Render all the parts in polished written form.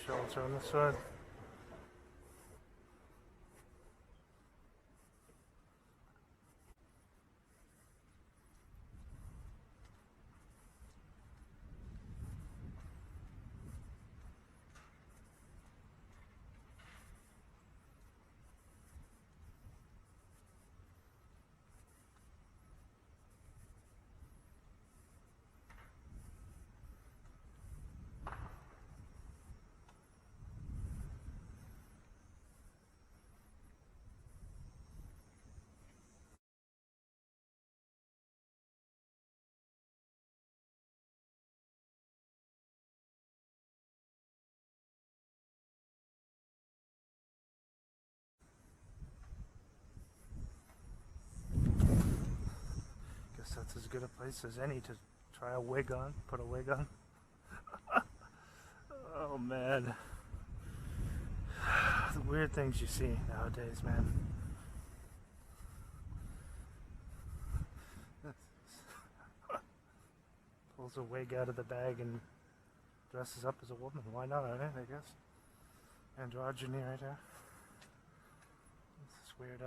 shelter on this side. That's as good a place as any to try a wig on, put a wig on. Oh man. The weird things you see nowadays, man. Pulls a wig out of the bag and dresses up as a woman. Why not, right? I guess. Androgyny right there. This is weird,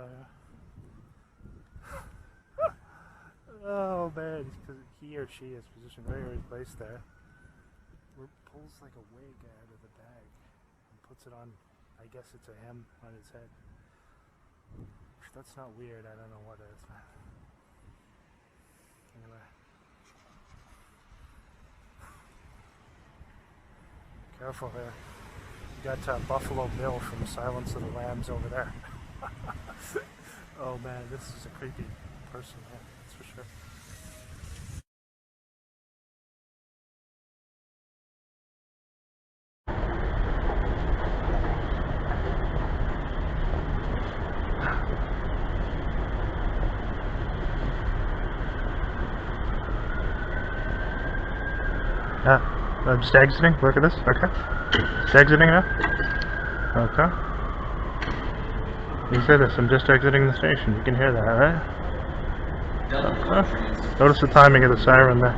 oh man, he or she is positioned very placed there. Pulls like a wig out of the bag and puts it on, I guess it's a hem on his head. If that's not weird, I don't know what is. Anyway. Careful there. You got Buffalo Bill from Silence of the Lambs over there. Oh man, this is a creepy person, yeah, that's for sure. I'm just exiting. Look at this. Okay. Just exiting now. Okay. You say this. I'm just exiting the station. You can hear that, right? Okay. Notice the timing of the siren there.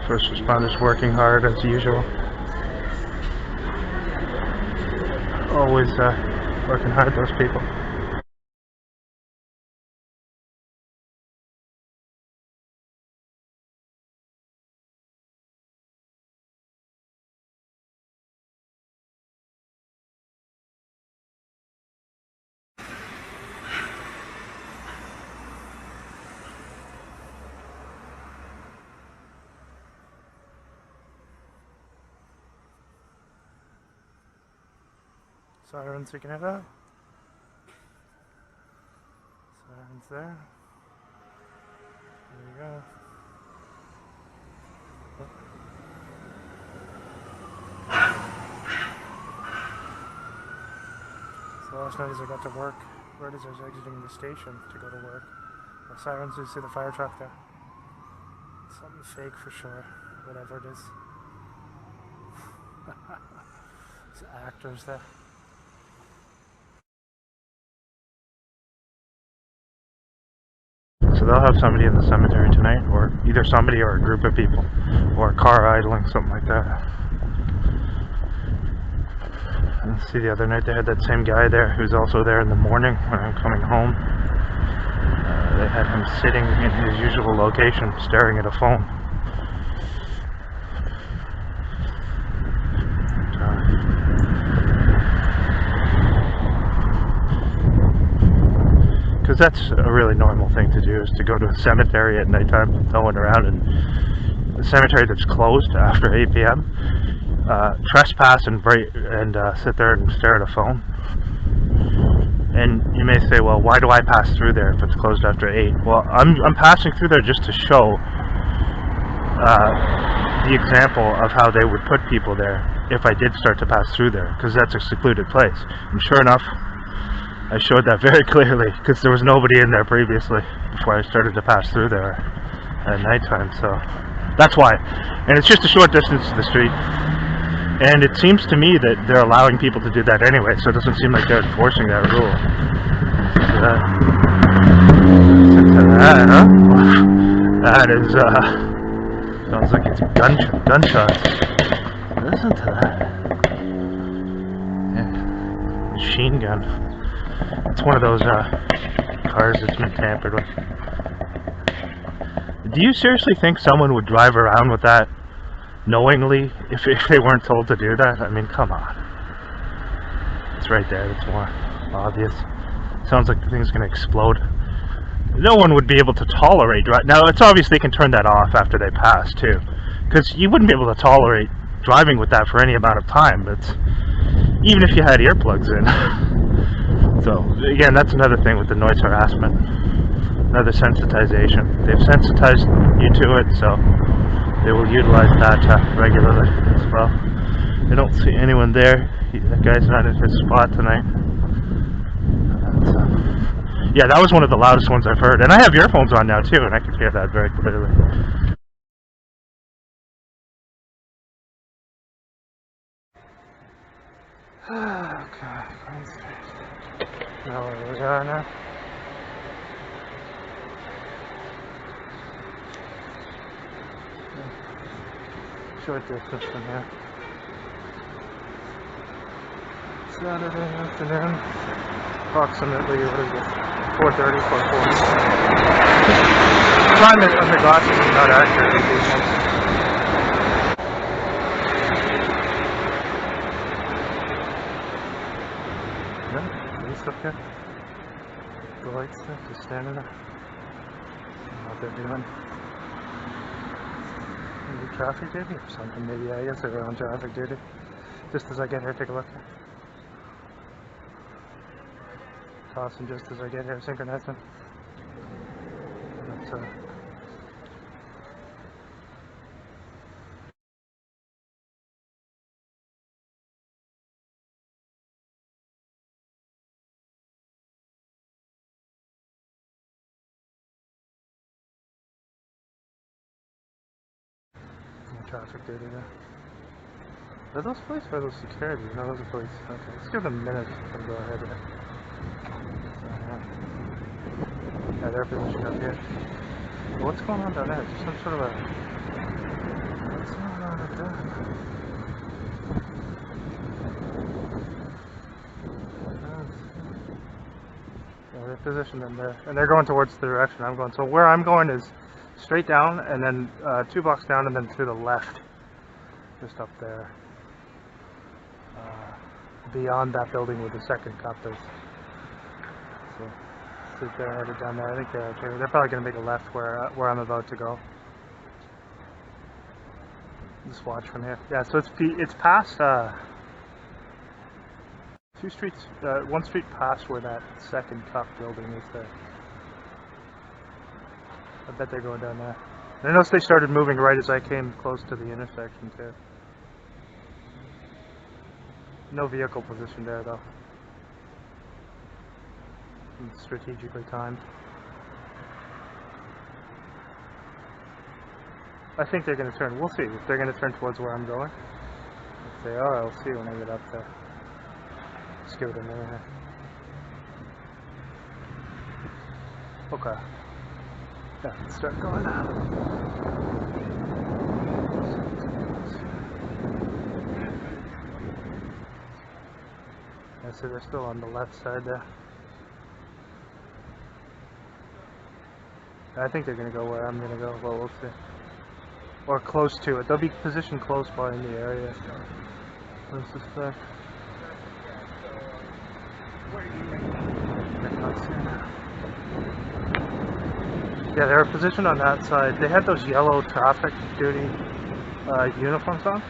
First responders working hard as usual. Always working hard, those people. Sirens, you can hear that? Sirens there. There you go. So last night as I got to work, right as I was exiting the station to go to work, the sirens, you see the fire truck there? Something fake for sure, whatever it is. It's actors there. So they'll have somebody in the cemetery tonight, or either somebody or a group of people, or a car idling, something like that. And see, the other night they had that same guy there who's also there in the morning when I'm coming home. They had him sitting in his usual location, staring at a phone. Because that's a really normal thing to do, is to go to a cemetery at nighttime with no one around, and the cemetery that's closed after 8 p.m. Trespass and sit there and stare at a phone. And you may say, well, why do I pass through there if it's closed after 8? Well, I'm passing through there just to show the example of how they would put people there if I did start to pass through there, because that's a secluded place. And sure enough, I showed that very clearly, because there was nobody in there previously before I started to pass through there at nighttime. So that's why. And it's just a short distance to the street. And it seems to me that they're allowing people to do that anyway, so it doesn't seem like they're enforcing that rule. That is, sounds like it's gunshots. Listen to that. Yeah. Machine gun. It's one of those cars that's been tampered with. Do you seriously think someone would drive around with that knowingly if they weren't told to do that? I mean, come on. It's right there. It's more obvious. Sounds like the thing's going to explode. No one would be able to tolerate driving. Now, it's obvious they can turn that off after they pass, too. Because you wouldn't be able to tolerate driving with that for any amount of time. But even if you had earplugs in. So, again, that's another thing with the noise harassment. Another sensitization. They've sensitized you to it, so they will utilize that regularly as well. I don't see anyone there. That guy's not in his spot tonight. Yeah, that was one of the loudest ones I've heard. And I have earphones on now too, and I can hear that very clearly. Okay, now where we are now. Short distance from here. Saturday afternoon, approximately, what is it, 4:30, 4:40. Climate on the glasses is not accurate with these ones. No, police up here. The lights there, just standing there. I don't know what they're doing. Maybe traffic duty or something, maybe. I guess they're on traffic duty. Just as I get here, take a look. Tossing just as I get here, synchronizing. That's traffic duty there. Are those police or are those security? No, those are police. Okay, let's give them a minute to go ahead here. Yeah, they're positioned up here. Well, what's going on down there? Is there some sort of a... What's going on with that? Yeah, they're positioned in there. And they're going towards the direction I'm going. So where I'm going is straight down, and then 2 blocks down, and then to the left. Just up there. Beyond that building where the second cup is. So, see if they're headed down there. I think they're okay. They're probably going to make a left where I'm about to go. Just watch from here. Yeah, so it's past 2 streets, 1 street past where that second cup building is there. I bet they're going down there. And I noticed they started moving right as I came close to the intersection too. No vehicle position there though. It's strategically timed. I think they're going to turn. We'll see if they're going to turn towards where I'm going. If they are, I'll see when I get up there. Let's give it a minute here. Okay. Yeah, let's start going now. Yeah, so they're still on the left side there. I think they're going to go where I'm going to go. Well, we'll see. Or close to it. They'll be positioned close by in the area. I suspect. Yeah, they were positioned on that side. They had those yellow traffic duty uniforms on.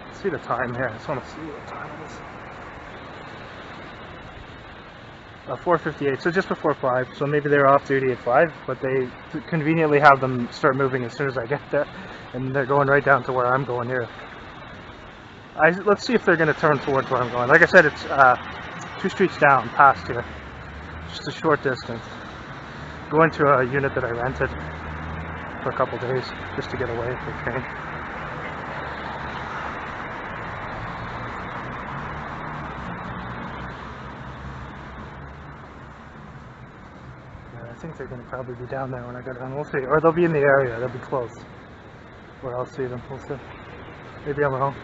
Let's see the time here. I just want to see what time it is. 4:58, so just before 5. So maybe they're off duty at 5, but they conveniently have them start moving as soon as I get there, and they're going right down to where I'm going here. Let's see if they're going to turn towards where I'm going. Like I said, it's 2 streets down, past here, just a short distance. Going to a unit that I rented for a couple days just to get away from the train. I think they're going to probably be down there when I go down. We'll see. Or they'll be in the area. They'll be close. Where I'll see them. We'll see. Maybe I'm wrong.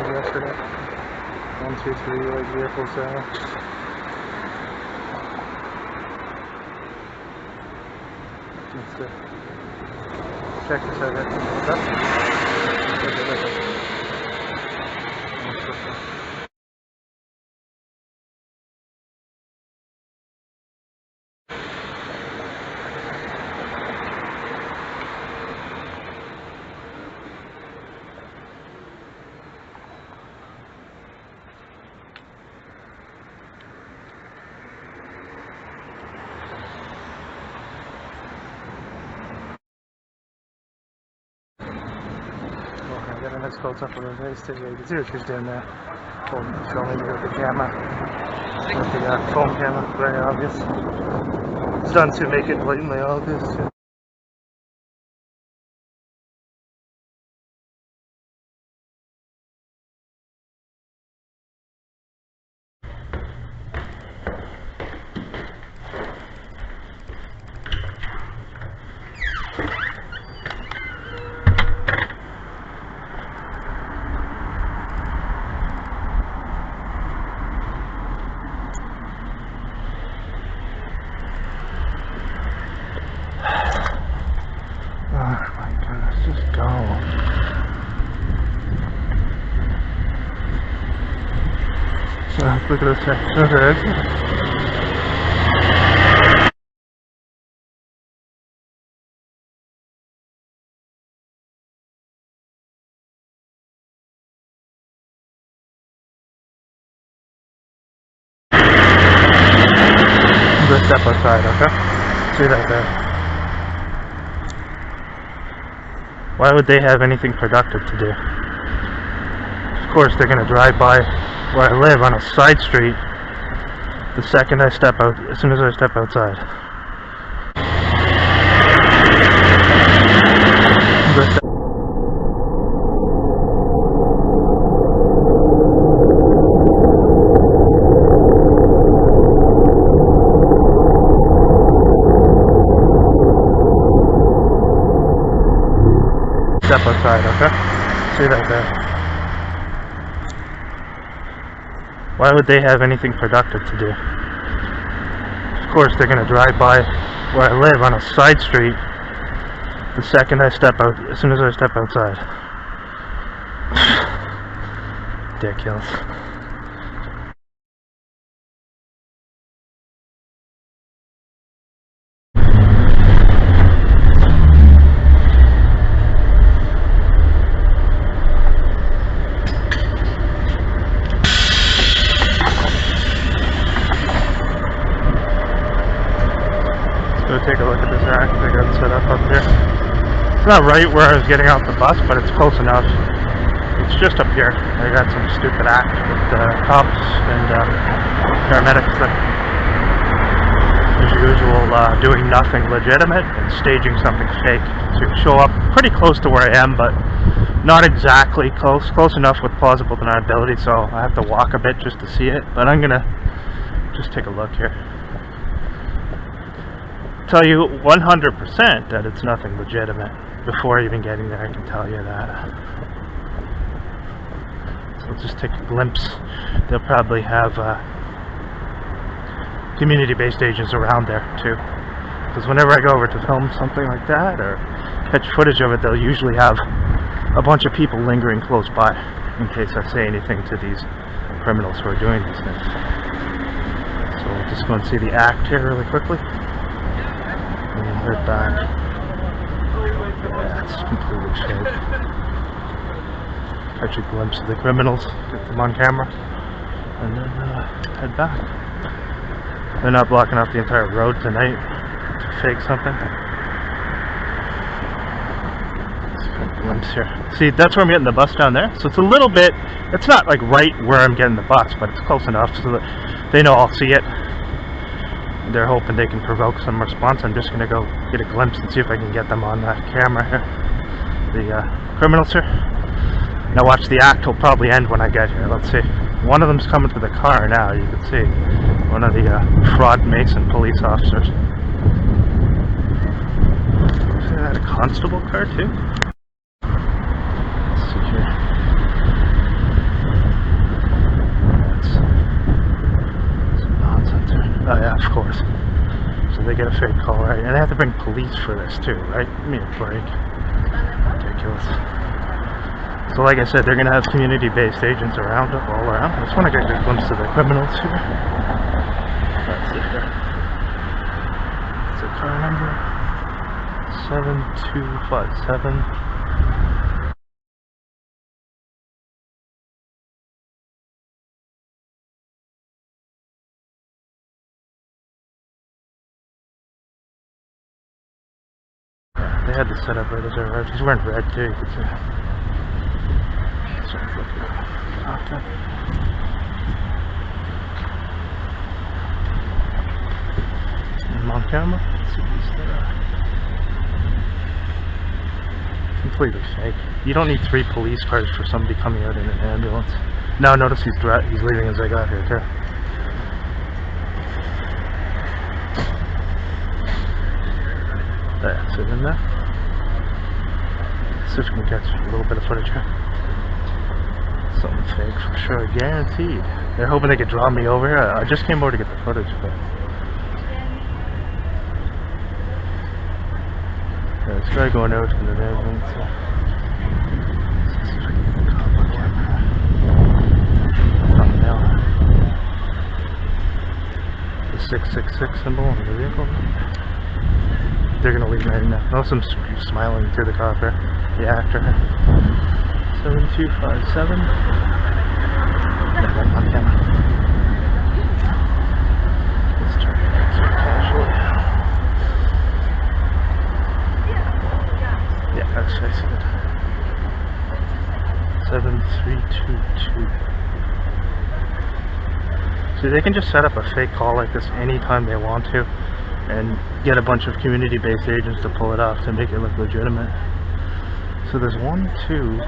Yesterday. 1, 2, 3 like vehicles there. Let's check this out. The next close up of the race today. You can see what she's doing there. Filming with the camera. With the phone camera, very obvious. It's done to make it blatantly obvious. Look at this section of the exit. Let's step outside, okay? See that there. Why would they have anything productive to do? Of course they're going to drive by where I live on a side street the second I step out, as soon as I step outside. Step outside, okay? See that there. Why would they have anything productive to do? Of course they're going to drive by where I live on a side street the second I step out, as soon as I step outside. Ridiculous. Take a look at this rack they got set up here. It's not right where I was getting off the bus, but it's close enough. It's just up here. They got some stupid act with the cops and paramedics that, as usual, doing nothing legitimate and staging something fake to show up pretty close to where I am, but not exactly close enough with plausible deniability, so I have to walk a bit just to see it. But I'm gonna just take a look here. Tell you 100% that it's nothing legitimate before even getting there. I can tell you that. So let's just take a glimpse. They'll probably have community-based agents around there too, because whenever I go over to film something like that or catch footage of it, they'll usually have a bunch of people lingering close by in case I say anything to these criminals who are doing these things. So we'll just go and see the act here really quickly. And head back. Yeah, it's completely fake. Catch a glimpse of the criminals, get them on camera, and then head back. They're not blocking off the entire road tonight to fake something. Let's glimpse here. See, that's where I'm getting the bus down there. So it's a little bit, it's not like right where I'm getting the bus, but it's close enough so that they know I'll see it. They're hoping they can provoke some response. I'm just going to go get a glimpse and see if I can get them on camera here. The criminals here. Now watch, the act will probably end when I get here. Let's see. One of them's coming to the car now, you can see. One of the fraud Mason police officers. Is that a constable car too? Let's see here. That's some nonsense here. Oh yeah, of course. So they get a fake call, right? And they have to bring police for this too, right? Give me a break. Ridiculous. So like I said, they're going to have community-based agents around, all around. I just want to get a good glimpse of the criminals here. That's it there. It's a car number 7257. They had the setup right as they arrived. He's wearing red too, you can see. So look at that. I'm on camera. Let's see these there. Completely fake. You don't need 3 police cars for somebody coming out in an ambulance. Now notice he's leaving as I got here too. That's it in there. Let's see if we can catch a little bit of footage here. Something fake for sure, guaranteed. They're hoping they could draw me over here. I just came over to get the footage, but yeah, this guy going out in the ambulance. Let's see if I can get the cop on camera. Thumbnail. The 666 symbol on the vehicle. They're gonna leave right now. Notice I'm smiling to the cop here. The actor. 7257. Yeah, on camera. Let's turn it back to casually. Yeah, that's what I said. 7322. See, they can just set up a fake call like this anytime they want to and get a bunch of community-based agents to pull it off to make it look legitimate. So there's 1, 2,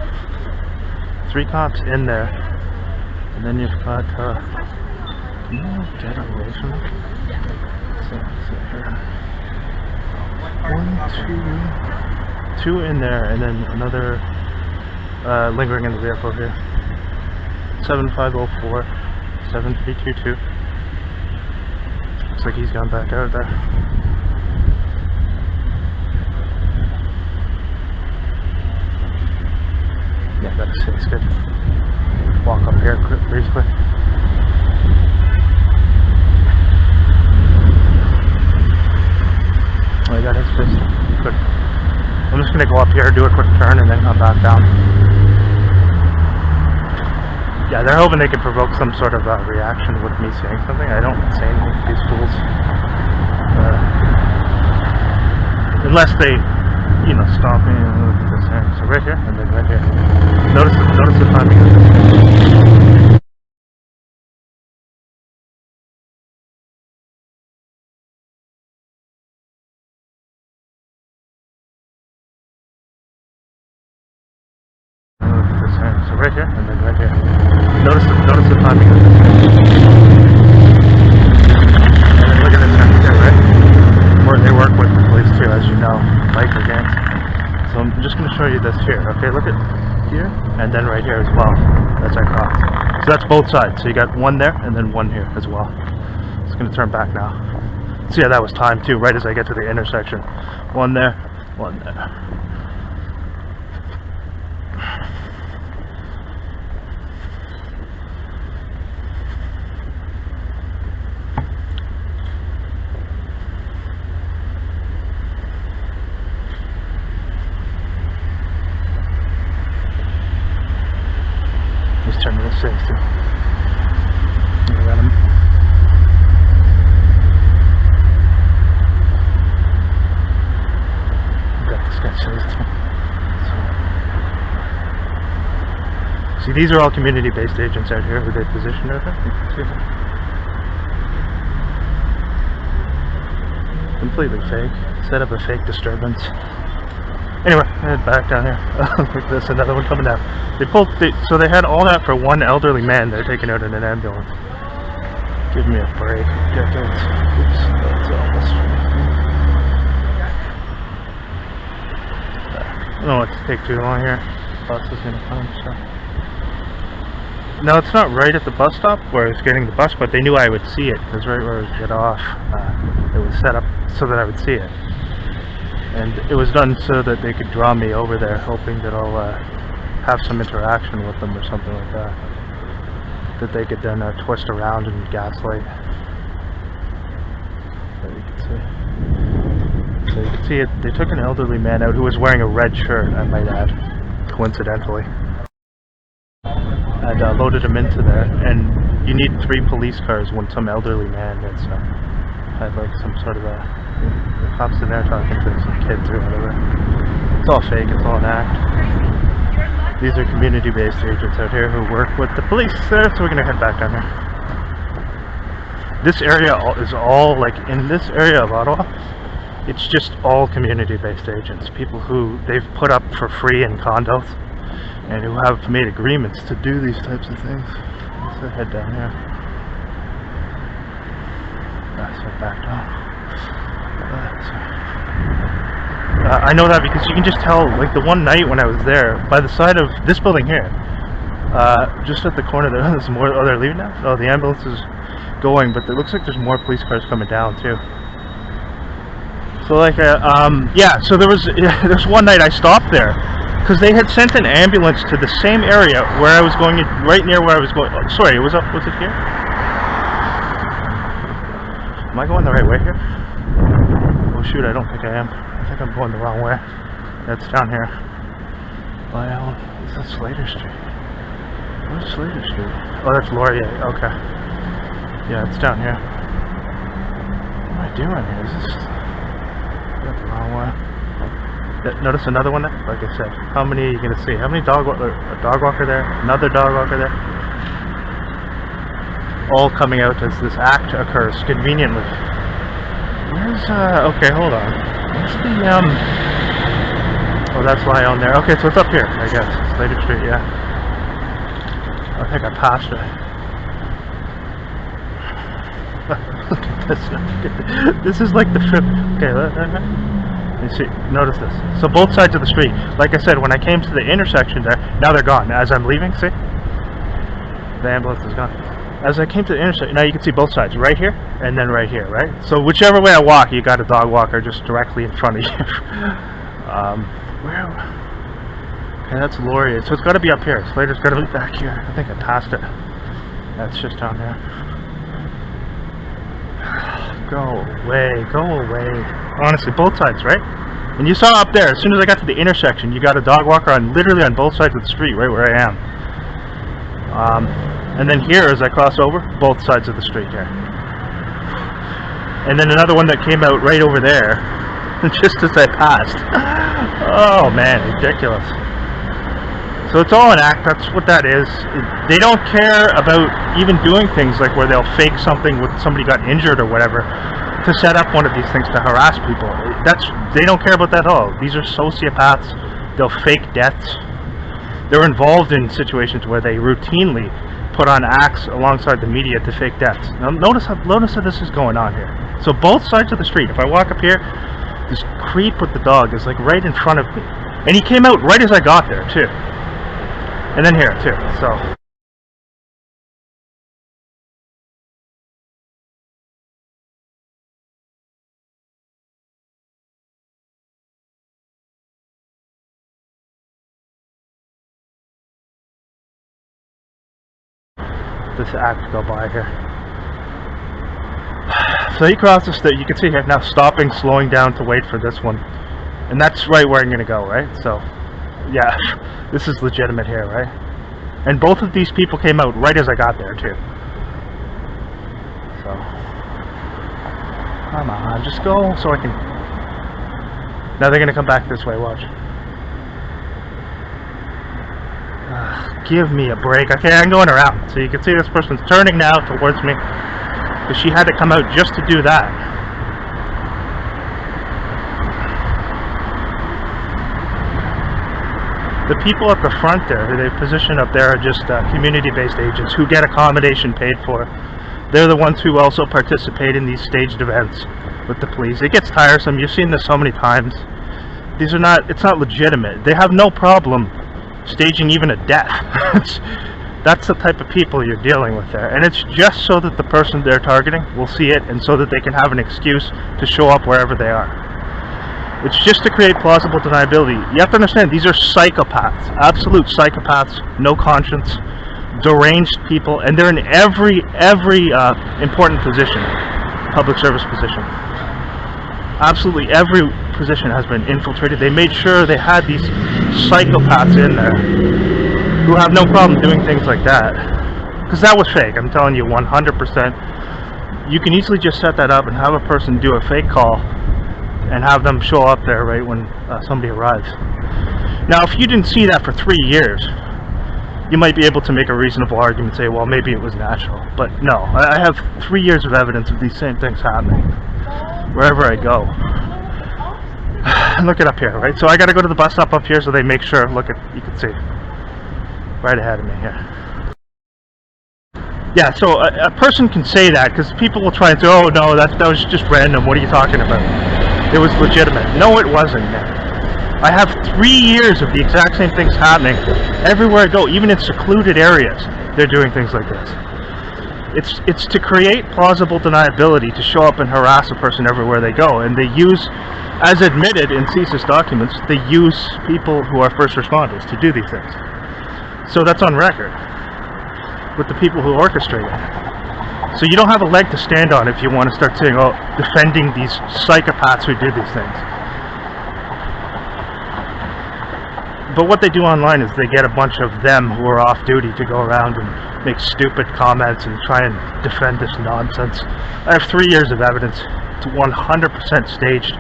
3 cops in there, and then you've got, can you get away from me? So here. 1, 2 in there, and then another lingering in the vehicle here. 7504, 7322. Looks like he's gone back out there. Yeah, that is it's good. Walk up here briefly. Oh, he got his fist. Good. I'm just gonna go up here, do a quick turn, and then come back down. Yeah, they're hoping they can provoke some sort of reaction with me saying something. I don't say anything to these fools. Unless they, you know, stop me and look at this here. So right here, and then right here. Notice the timing of this. So right here, and then right here. Notice the timing of this. And then look at this here, right? They work with the police too, as you know, biker gangs. So I'm just going to show you this here. Okay, look at here, and then right here as well. That's our cop. So that's both sides. So you got one there, and then one here as well. It's going to turn back now. See how that was timed too, right as I get to the intersection. One there, one there. Turn to the 60. I got him. Got this guy, so he's See, these are all community-based agents out here who they positioned out there. You can see them. Completely fake. Set up a fake disturbance. Anyway, head back down here. Look at this, another one coming down. So they had all that for one elderly man they're taking out in an ambulance. Give me a break. Decades. Oops, that's almost I don't want it to take too long here. Bus is gonna come, so. No, it's not right at the bus stop where I was getting the bus, but they knew I would see it. It was right where I would get off. It was set up so that I would see it. And it was done so that they could draw me over there, hoping that I'll have some interaction with them or something like that. That they could then twist around and gaslight. There you can see. So you can see it. They took an elderly man out who was wearing a red shirt, I might add, coincidentally. And loaded him into there. And you need 3 police cars when some elderly man is had like some sort of the cops in there talking to some kids or whatever. It's all fake, it's all an act. These are community-based agents out here who work with the police there, so we're gonna head back down there. This area is all, like, in this area of Ottawa, it's just all community-based agents. People who they've put up for free in condos and who have made agreements to do these types of things. Let's head down here. Let's head back down. I know that because you can just tell, like the one night when I was there, by the side of this building here, just at the corner there, there's more, oh, they're leaving now? Oh, the ambulance is going, but it looks like there's more police cars coming down too. So like, yeah, so there's one night I stopped there, because they had sent an ambulance to the same area where I was going, right near where I was going. Oh, sorry, was it here? Am I going the right way here? Oh shoot, I don't think I am. I think I'm going the wrong way. That's down here. Well, is that Slater Street? Where's Slater Street? Oh, that's Laurier. Okay. Yeah, it's down here. What am I doing here? Is this... That's the wrong way. Notice another one there? Like I said. How many are you going to see? How many a dog walker there? Another dog walker there? All coming out as this act occurs conveniently. Where's, okay, hold on. Where's the, oh, that's Lyon there. Okay, so it's up here, I guess. Slater Street, yeah. I think I passed it. Look at this. This is like the trip. Okay, you see, notice this. So both sides of the street. Like I said, when I came to the intersection there, now they're gone. As I'm leaving, see? The ambulance is gone. As I came to the intersection, now you can see both sides, right here and then right here, right? So whichever way I walk, you got a dog walker just directly in front of you. Where? Okay, that's Laurier. So it's got to be up here. Slater's got to be back here. I think I passed it. That's just down there. Go away, go away. Honestly, both sides, right? And you saw up there, as soon as I got to the intersection, you got a dog walker on literally on both sides of the street, right where I am. And then here, as I cross over, both sides of the street here. And then another one that came out right over there, just as I passed. Oh man, ridiculous. So it's all an act, that's what that is. They don't care about even doing things like where they'll fake something with somebody got injured or whatever to set up one of these things to harass people. They don't care about that at all. These are sociopaths. They'll fake deaths. They're involved in situations where they routinely put on acts alongside the media to fake deaths. Now notice how this is going on here. So both sides of the street, if I walk up here, this creep with the dog is like right in front of me. And he came out right as I got there too. And then here too, so. This act go by here. So he crosses the, you can see here now stopping, slowing down to wait for this one. And that's right where I'm gonna go, right? So, yeah, this is legitimate here, right? And both of these people came out right as I got there too. So, come on, just go so I can. Now they're gonna come back this way, watch. Give me a break. Okay, I'm going around. So you can see this person's turning now towards me, because she had to come out just to do that. The people at the front there, who they've positioned up there, are just community-based agents who get accommodation paid for. They're the ones who also participate in these staged events with the police. It gets tiresome. You've seen this so many times. These are not, it's not legitimate. They have no problem staging even a death. That's the type of people you're dealing with there. And it's just so that the person they're targeting will see it, and so that they can have an excuse to show up wherever they are. It's just to create plausible deniability. You have to understand, these are psychopaths, absolute psychopaths, no conscience, deranged people, and they're in every important position, public service position. Absolutely every position has been infiltrated. They made sure they had these psychopaths in there who have no problem doing things like that. Because that was fake, I'm telling you 100%. You can easily just set that up and have a person do a fake call and have them show up there right when somebody arrives. Now, if you didn't see that for 3 years, you might be able to make a reasonable argument and say, well, maybe it was natural. But no, I have 3 years of evidence of these same things happening wherever I go. And look it up here, right? So I got to go to the bus stop up here so they make sure. Look at, you can see right ahead of me here. Yeah, so a person can say that because people will try and say, oh no, that was just random. What are you talking about? It was legitimate. No, it wasn't. I have 3 years of the exact same things happening everywhere I go, even in secluded areas. They're doing things like this. It's to create plausible deniability, to show up and harass a person everywhere they go, and they use, as admitted in CSIS documents, they use people who are first responders to do these things. So that's on record with the people who orchestrate it. So you don't have a leg to stand on if you want to start saying, oh, defending these psychopaths who do these things. But what they do online is they get a bunch of them who are off duty to go around and make stupid comments and try and defend this nonsense. I have 3 years of evidence. It's 100% staged.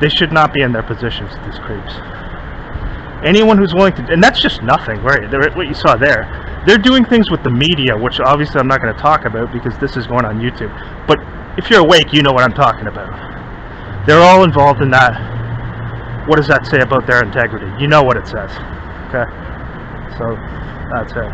They should not be in their positions, these creeps. Anyone who's willing to, and that's just nothing, right? What you saw there. They're doing things with the media, which obviously I'm not going to talk about because this is going on YouTube. But if you're awake, you know what I'm talking about. They're all involved in that. What does that say about their integrity? You know what it says. Okay? So, that's it.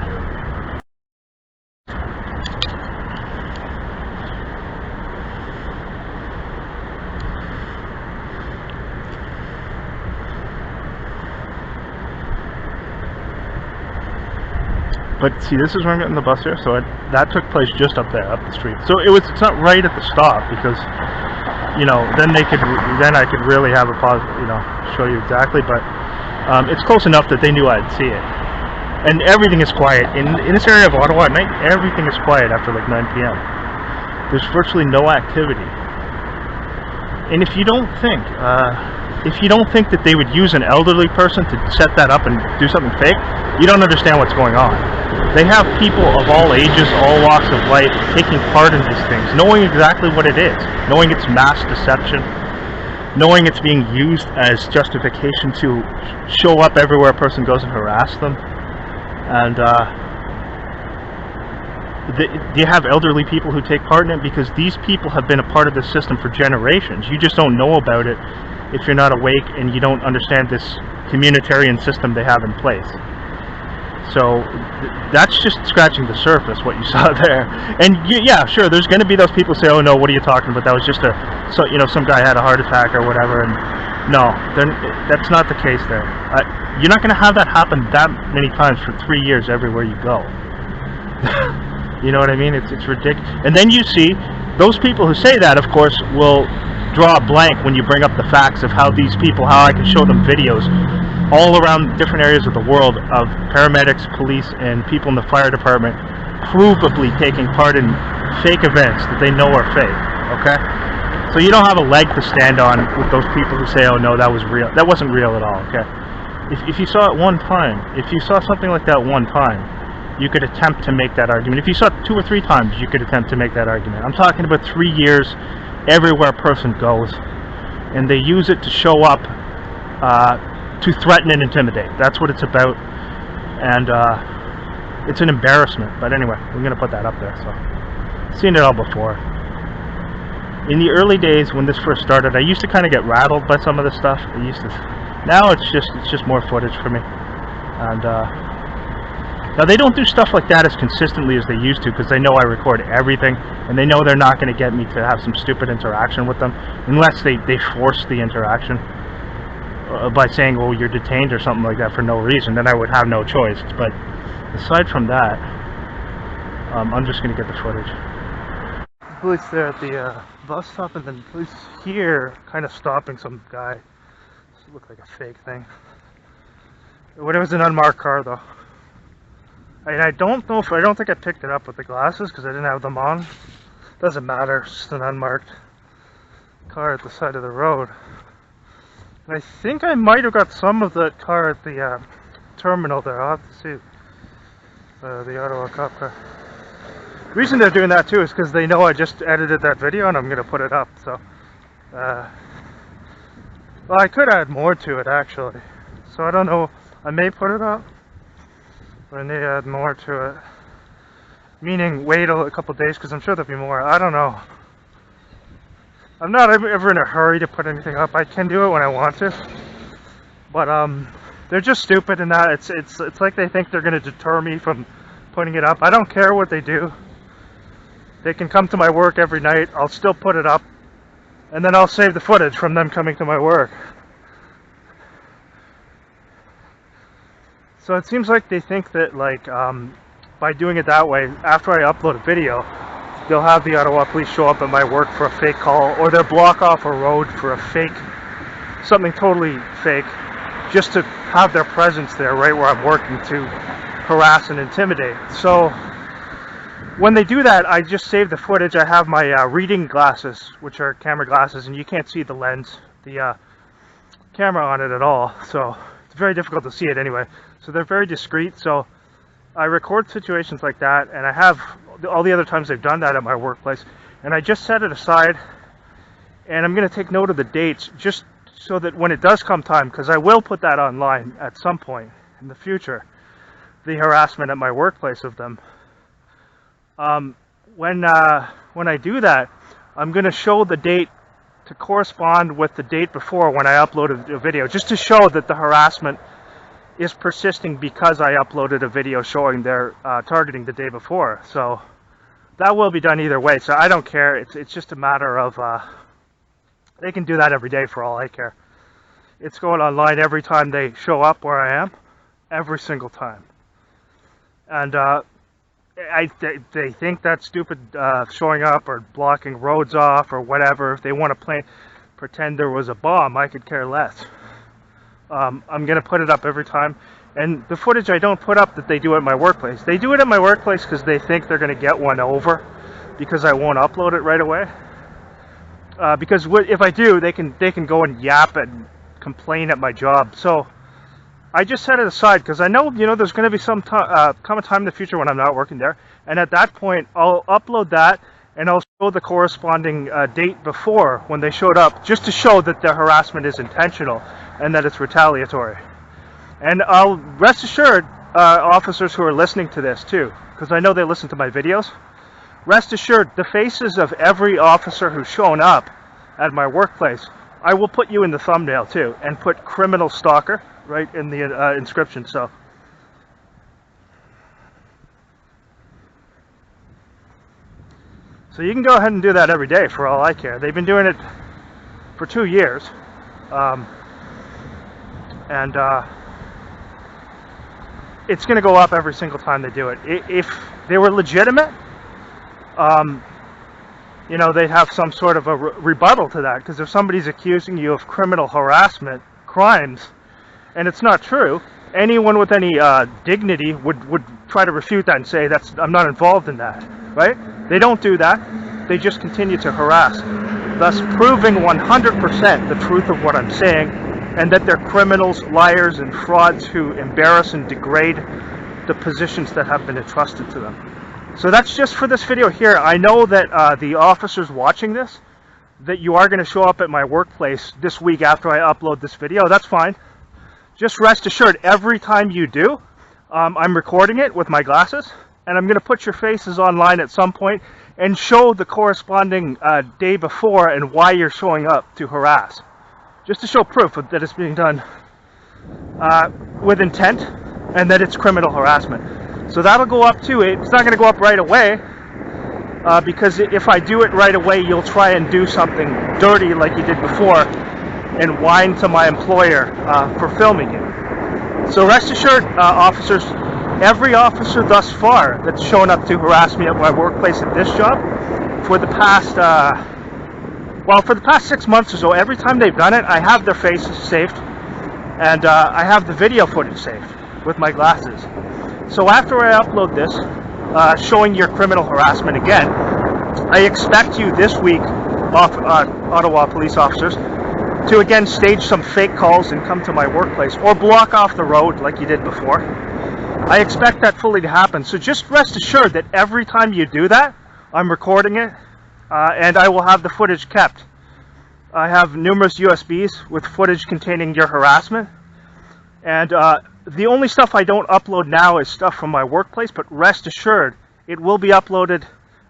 But see, this is where I'm getting the bus here, so that took place just up there, up the street. So it's not right at the stop, because, you know, then I could really have a pause, you know, show you exactly, but it's close enough that they knew I'd see it. And everything is quiet. In this area of Ottawa at night, everything is quiet after like 9 p.m. There's virtually no activity. And if you don't think that they would use an elderly person to set that up and do something fake, you don't understand what's going on. They have people of all ages, all walks of life, taking part in these things, knowing exactly what it is, knowing it's mass deception, knowing it's being used as justification to show up everywhere a person goes and harass them. And you have elderly people who take part in it because these people have been a part of this system for generations. You just don't know about it if you're not awake and you don't understand this communitarian system they have in place. So that's just scratching the surface, what you saw there. And yeah, sure, there's going to be those people who say, oh no, what are you talking about? That was just some guy had a heart attack or whatever. And no, that's not the case there. You're not going to have that happen that many times for 3 years everywhere you go. You know what I mean? It's ridiculous. And then you see those people who say that, of course, will draw a blank when you bring up the facts of how these people, how I can show them videos all around different areas of the world of paramedics, police, and people in the fire department provably taking part in fake events that they know are fake, okay? So you don't have a leg to stand on with those people who say, oh no, that was real. That wasn't real at all, okay? If you saw it one time, if you saw something like that one time, you could attempt to make that argument. If you saw it 2 or 3 times, you could attempt to make that argument. I'm talking about 3 years everywhere a person goes, and they use it to show up, to threaten and intimidate. That's what it's about. and it's an embarrassment. But anyway, we're gonna put that up there. So, seen it all before. In the early days when this first started, I used to kind of get rattled by some of this stuff. Now it's just more footage for me. And now they don't do stuff like that as consistently as they used to, because they know I record everything, and they know they're not going to get me to have some stupid interaction with them unless they force the interaction by saying, "Oh, you're detained" or something like that for no reason. Then I would have no choice. But aside from that, I'm just going to get the footage. Police there at the bus stop, and then police here kind of stopping some guy. This looked like a fake thing. It was an unmarked car though. And I don't think I picked it up with the glasses because I didn't have them on. Doesn't matter, it's just an unmarked car at the side of the road. And I think I might have got some of that car at the terminal there. I'll have to see. The Ottawa cop car. The reason they're doing that too is because they know I just edited that video and I'm going to put it up. So, well, I could add more to it actually. So I don't know. I may put it up. But I need to add more to it. Meaning wait a couple days, because I'm sure there'll be more. I don't know. I'm not ever in a hurry to put anything up. I can do it when I want to. But they're just stupid in that it's like they think they're going to deter me from putting it up. I don't care what they do. They can come to my work every night. I'll still put it up. And then I'll save the footage from them coming to my work. So it seems like they think that, like, by doing it that way, after I upload a video, they'll have the Ottawa police show up at my work for a fake call, or they'll block off a road for a fake, something totally fake, just to have their presence there right where I'm working to harass and intimidate. So when they do that, I just save the footage. I have my reading glasses, which are camera glasses, and you can't see the lens, the camera on it at all, so it's very difficult to see it anyway. So they're very discreet. So I record situations like that, and I have all the other times they've done that at my workplace, and I just set it aside, and I'm going to take note of the dates just so that when it does come time, because I will put that online at some point in the future, the harassment at my workplace of them. When I do that, I'm going to show the date to correspond with the date before when I uploaded a video, just to show that the harassment is persisting because I uploaded a video showing their targeting the day before. So that will be done either way, so I don't care. It's just a matter of they can do that every day for all I care. It's going online every time they show up where I am, every single time. And they think that's stupid, showing up or blocking roads off or whatever. If they want to pretend there was a bomb, I could care less. I'm going to put it up every time. And the footage I don't put up that they do at my workplace, they do it at my workplace because they think they're going to get one over because I won't upload it right away. Because if I do, they can go and yap and complain at my job. So I just set it aside because I know, there's going to be come a time in the future when I'm not working there, and at that point I'll upload that and I'll show the corresponding date before when they showed up, just to show that the harassment is intentional and that it's retaliatory. And I'll rest assured, officers who are listening to this too, because I know they listen to my videos, rest assured, the faces of every officer who's shown up at my workplace, I will put you in the thumbnail too, and put criminal stalker right in the inscription. So you can go ahead and do that every day for all I care. They've been doing it for 2 years. It's going to go up every single time they do it. If they were legitimate, they'd have some sort of a rebuttal to that. Because if somebody's accusing you of criminal harassment crimes, and it's not true, anyone with any dignity would try to refute that and say, I'm not involved in that, right? They don't do that. They just continue to harass, thus proving 100% the truth of what I'm saying, and that they're criminals, liars, and frauds who embarrass and degrade the positions that have been entrusted to them. So that's just for this video here. I know that the officers watching this, that you are going to show up at my workplace this week after I upload this video. That's fine. Just rest assured, every time you do, I'm recording it with my glasses, and I'm going to put your faces online at some point and show the corresponding day before and why you're showing up to harass. Just to show proof that it's being done with intent and that it's criminal harassment. So that'll go up too. It's not going to go up right away because if I do it right away, you'll try and do something dirty like you did before and whine to my employer for filming it. So rest assured, officers, every officer thus far that's shown up to harass me at my workplace at this job, for the past 6 months or so, every time they've done it, I have their faces saved, and I have the video footage saved with my glasses. So after I upload this, showing your criminal harassment again, I expect you this week, Ottawa police officers, to again stage some fake calls and come to my workplace, or block off the road like you did before. I expect that fully to happen, so just rest assured that every time you do that, I'm recording it, and I will have the footage kept. I have numerous USBs with footage containing your harassment, and the only stuff I don't upload now is stuff from my workplace, but rest assured it will be uploaded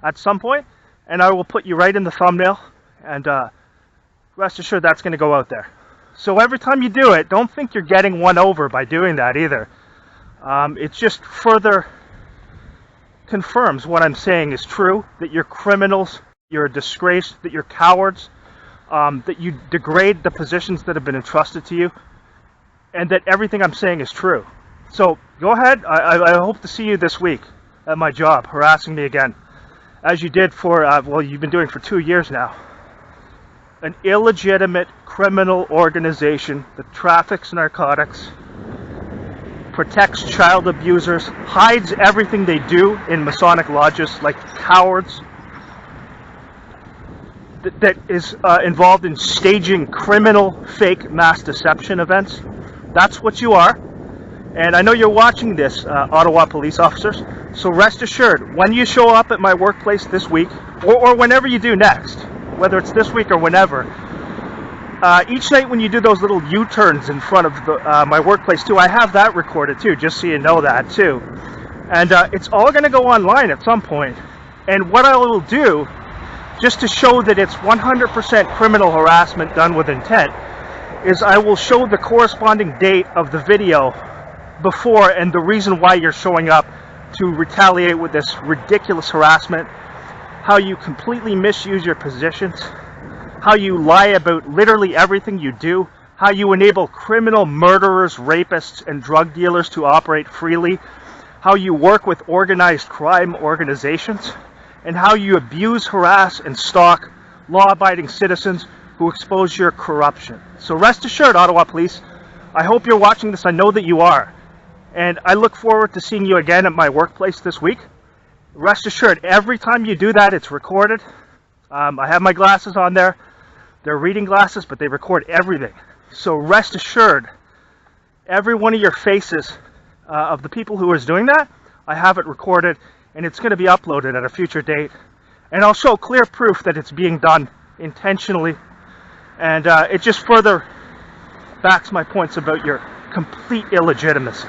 at some point, and I will put you right in the thumbnail, and rest assured that's going to go out there. So every time you do it, don't think you're getting one over by doing that either. It just further confirms what I'm saying is true, that you're criminals, you're a disgrace, that you're cowards, that you degrade the positions that have been entrusted to you, and that everything I'm saying is true. So go ahead, I hope to see you this week at my job, harassing me again, as you did for, well, you've been doing for 2 years now. An illegitimate criminal organization that traffics narcotics, protects child abusers, hides everything they do in Masonic lodges like cowards, that is involved in staging criminal fake mass deception events. That's what you are. And I know you're watching this, Ottawa police officers, so rest assured, when you show up at my workplace this week, or whenever you do next, whether it's this week or whenever, each night when you do those little U-turns in front of my workplace too, I have that recorded too, just so you know that too. And it's all going to go online at some point. And what I will do, just to show that it's 100% criminal harassment done with intent, is I will show the corresponding date of the video before and the reason why you're showing up to retaliate with this ridiculous harassment, how you completely misuse your positions, how you lie about literally everything you do, how you enable criminal murderers, rapists, and drug dealers to operate freely, how you work with organized crime organizations, and how you abuse, harass, and stalk law-abiding citizens who expose your corruption. So rest assured, Ottawa Police, I hope you're watching this. I know that you are. And I look forward to seeing you again at my workplace this week. Rest assured, every time you do that, it's recorded. I have my glasses on there. They're reading glasses, but they record everything. So rest assured, every one of your faces of the people who is doing that, I have it recorded, and it's going to be uploaded at a future date. And I'll show clear proof that it's being done intentionally. And it just further backs my points about your complete illegitimacy.